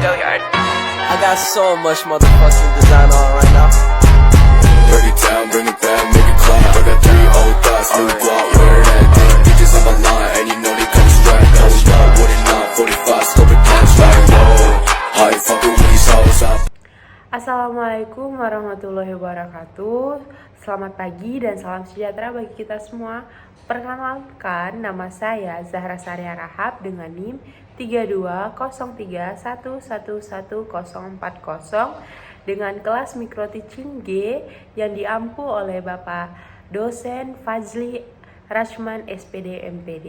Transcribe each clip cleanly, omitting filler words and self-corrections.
I got so much motherfucking design on right now. Break it down, bring it back, make it clap. I got 3 old thoughts, new guap, wear that thing. Bitches on my line, and you know they come strapped. Hold up, what it not, 45, scope it down, like whoa. How you fucking with these hoes up? Assalamualaikum warahmatullahi wabarakatuh. Selamat pagi dan salam sejahtera bagi kita semua. Perkenalkan, nama saya Zahra Saria Rahab dengan NIM 3203111040 dengan kelas Micro Teaching G yang diampu oleh Bapak Dosen Fazli Rashman SPD MPD.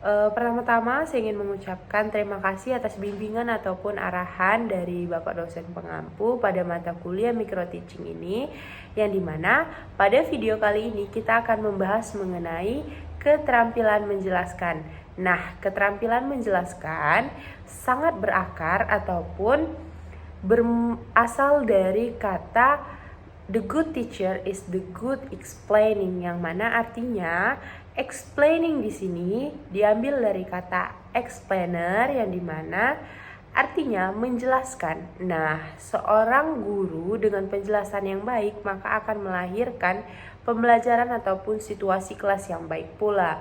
Pertama-tama saya ingin mengucapkan terima kasih atas bimbingan ataupun arahan dari Bapak dosen pengampu pada mata kuliah Micro Teaching ini, yang dimana pada video kali ini kita akan membahas mengenai keterampilan menjelaskan. Nah, keterampilan menjelaskan sangat berakar ataupun berasal dari kata the good teacher is the good explaining, yang mana artinya explaining di sini diambil dari kata explainer yang dimana artinya menjelaskan. Nah, seorang guru dengan penjelasan yang baik maka akan melahirkan pembelajaran ataupun situasi kelas yang baik pula.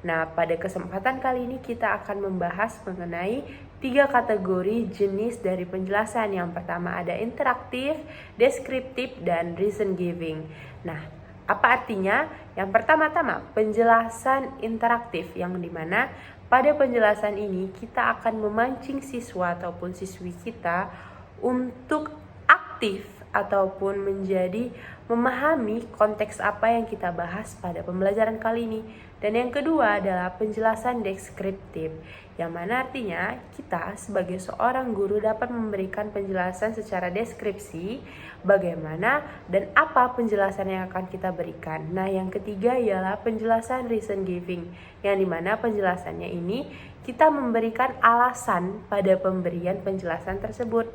Nah, pada kesempatan kali ini kita akan membahas mengenai 3 kategori jenis dari penjelasan. Yang pertama ada interaktif, deskriptif, dan reason giving. Nah, apa artinya? Yang pertama-tama penjelasan interaktif, yang dimana pada penjelasan ini kita akan memancing siswa ataupun siswi kita untuk aktif ataupun menjadi memahami konteks apa yang kita bahas pada pembelajaran kali ini. Dan yang kedua adalah penjelasan deskriptif, yang mana artinya kita sebagai seorang guru dapat memberikan penjelasan secara deskripsi bagaimana dan apa penjelasan yang akan kita berikan. Nah, yang ketiga ialah penjelasan reason giving, yang dimana penjelasannya ini kita memberikan alasan pada pemberian penjelasan tersebut.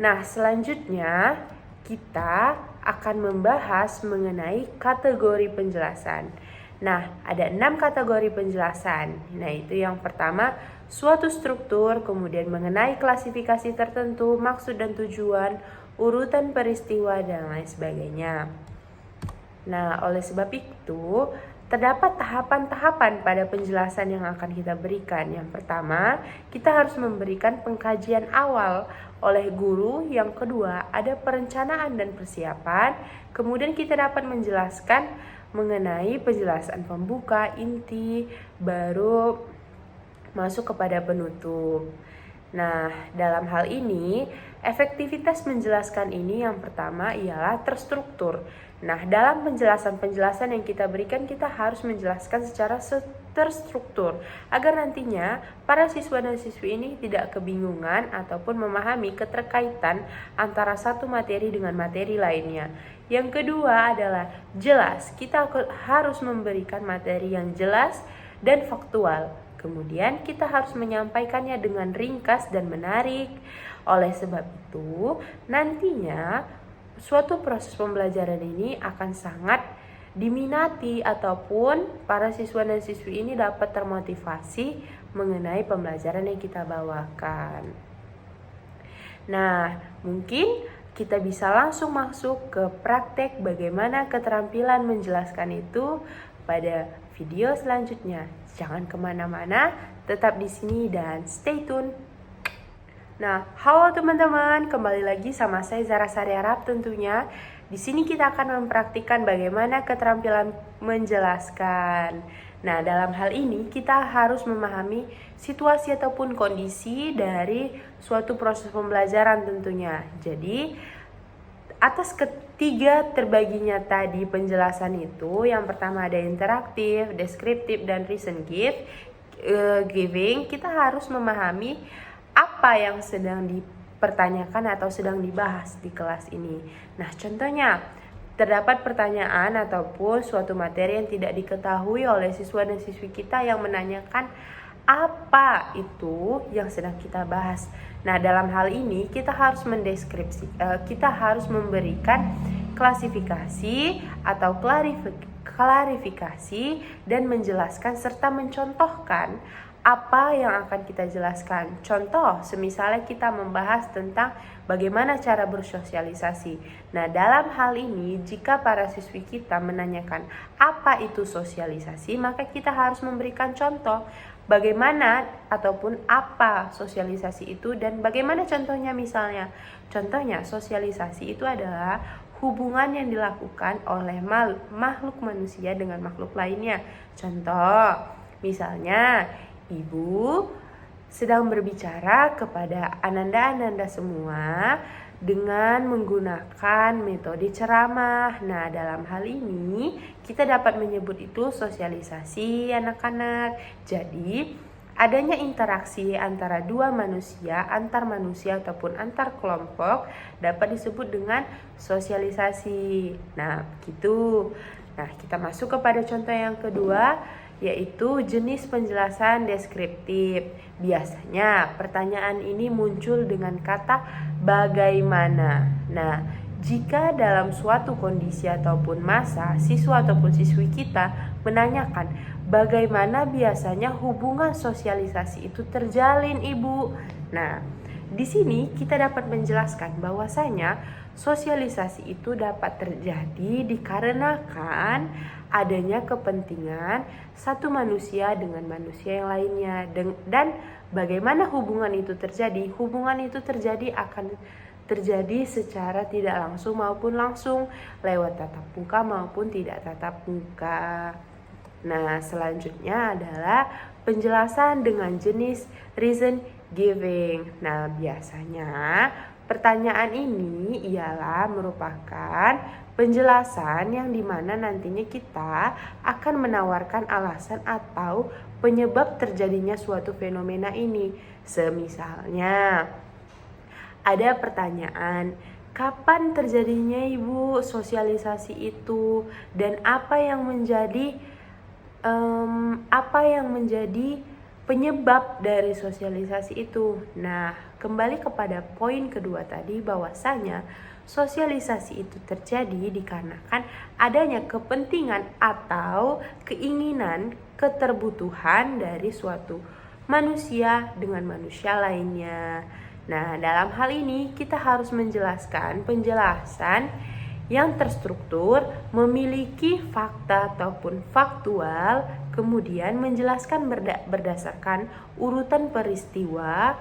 Nah, selanjutnya kita akan membahas mengenai kategori penjelasan. Nah, ada 6 kategori penjelasan. Nah, itu yang pertama, suatu struktur, kemudian mengenai klasifikasi tertentu, maksud dan tujuan, urutan peristiwa, dan lain sebagainya. Nah, oleh sebab itu, terdapat tahapan-tahapan pada penjelasan yang akan kita berikan. Yang pertama, kita harus memberikan pengkajian awal oleh guru. Yang kedua, ada perencanaan dan persiapan. Kemudian kita dapat menjelaskan mengenai penjelasan pembuka, inti, baru masuk kepada penutup. Nah, dalam hal ini, efektivitas menjelaskan ini yang pertama ialah terstruktur. Nah, dalam penjelasan-penjelasan yang kita berikan, kita harus menjelaskan secara terstruktur agar nantinya para siswa dan siswi ini tidak kebingungan ataupun memahami keterkaitan antara satu materi dengan materi lainnya. Yang kedua adalah jelas. Kita harus memberikan materi yang jelas dan faktual. Kemudian kita harus menyampaikannya dengan ringkas dan menarik. Oleh sebab itu, nantinya suatu proses pembelajaran ini akan sangat diminati ataupun para siswa dan siswi ini dapat termotivasi mengenai pembelajaran yang kita bawakan. Nah, mungkin kita bisa langsung masuk ke praktek bagaimana keterampilan menjelaskan itu pada video selanjutnya. Jangan kemana-mana, tetap di sini dan stay tune. Nah, halo teman-teman, kembali lagi sama saya Zahra Saria Rahab tentunya. Di sini kita akan mempraktikkan bagaimana keterampilan menjelaskan. Nah, dalam hal ini kita harus memahami situasi ataupun kondisi dari suatu proses pembelajaran tentunya. Jadi, atas ketiga terbaginya tadi penjelasan itu, yang pertama ada interaktif, deskriptif, dan reason giving, kita harus memahami apa yang sedang dipertanyakan atau sedang dibahas di kelas ini. Nah, contohnya terdapat pertanyaan ataupun suatu materi yang tidak diketahui oleh siswa dan siswi kita yang menanyakan apa itu yang sedang kita bahas. Nah, dalam hal ini kita harus kita harus memberikan klasifikasi atau klarifikasi dan menjelaskan serta mencontohkan apa yang akan kita jelaskan. Contoh, semisalnya kita membahas tentang bagaimana cara bersosialisasi. Nah, dalam hal ini, jika para siswi kita menanyakan apa itu sosialisasi, maka kita harus memberikan contoh bagaimana ataupun apa sosialisasi itu dan bagaimana contohnya. Misalnya, contohnya sosialisasi itu adalah hubungan yang dilakukan oleh makhluk manusia dengan makhluk lainnya. Contoh, misalnya ibu sedang berbicara kepada ananda-ananda semua dengan menggunakan metode ceramah. Nah, dalam hal ini kita dapat menyebut itu sosialisasi anak-anak. Jadi, adanya interaksi antara dua manusia, antar manusia ataupun antar kelompok dapat disebut dengan sosialisasi. Nah, begitu. Nah, kita masuk kepada contoh yang kedua, yaitu jenis penjelasan deskriptif. Biasanya pertanyaan ini muncul dengan kata bagaimana. Nah, jika dalam suatu kondisi ataupun masa, siswa ataupun siswi kita menanyakan bagaimana biasanya hubungan sosialisasi itu terjalin, Ibu. Nah, di sini kita dapat menjelaskan bahwasanya sosialisasi itu dapat terjadi dikarenakan adanya kepentingan satu manusia dengan manusia yang lainnya. Dan bagaimana hubungan itu terjadi? Hubungan itu terjadi akan terjadi secara tidak langsung maupun langsung, lewat tatap muka maupun tidak tatap muka. Nah, selanjutnya adalah penjelasan dengan jenis reason giving. Nah, biasanya pertanyaan ini ialah merupakan penjelasan yang dimana nantinya kita akan menawarkan alasan atau penyebab terjadinya suatu fenomena ini. Semisalnya, ada pertanyaan, kapan terjadinya Ibu sosialisasi itu dan apa yang menjadi penyebab dari sosialisasi itu. Nah, kembali kepada poin kedua tadi, bahwasanya sosialisasi itu terjadi dikarenakan adanya kepentingan atau keinginan, keterbutuhan dari suatu manusia dengan manusia lainnya. Nah, dalam hal ini kita harus menjelaskan penjelasan yang terstruktur, memiliki fakta ataupun faktual, kemudian menjelaskan berdasarkan urutan peristiwa,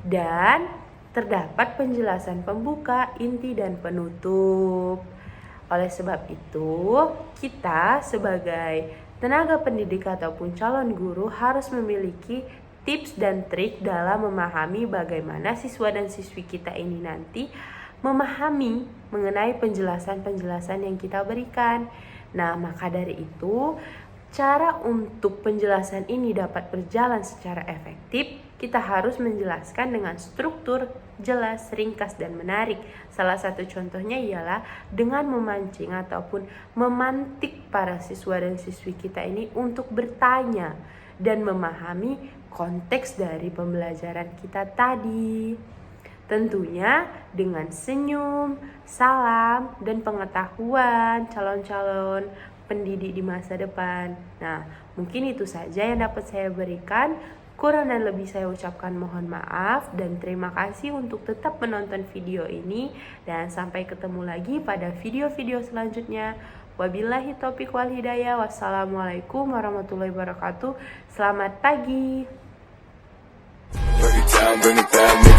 dan terdapat penjelasan pembuka, inti, dan penutup. Oleh sebab itu, kita sebagai tenaga pendidik ataupun calon guru harus memiliki tips dan trik dalam memahami bagaimana siswa dan siswi kita ini nanti memahami mengenai penjelasan-penjelasan yang kita berikan. Nah, maka dari itu, cara untuk penjelasan ini dapat berjalan secara efektif, kita harus menjelaskan dengan struktur jelas, ringkas, dan menarik. Salah satu contohnya ialah dengan memancing ataupun memantik para siswa dan siswi kita ini untuk bertanya dan memahami konteks dari pembelajaran kita tadi. Tentunya dengan senyum, salam, dan pengetahuan calon-calon pendidik di masa depan. Nah, mungkin itu saja yang dapat saya berikan. Kurang dan lebih saya ucapkan mohon maaf dan terima kasih untuk tetap menonton video ini, dan sampai ketemu lagi pada video-video selanjutnya. Wabillahi taufiq wal hidayah. Wassalamualaikum warahmatullahi wabarakatuh. Selamat pagi. Bring it down, bring it back.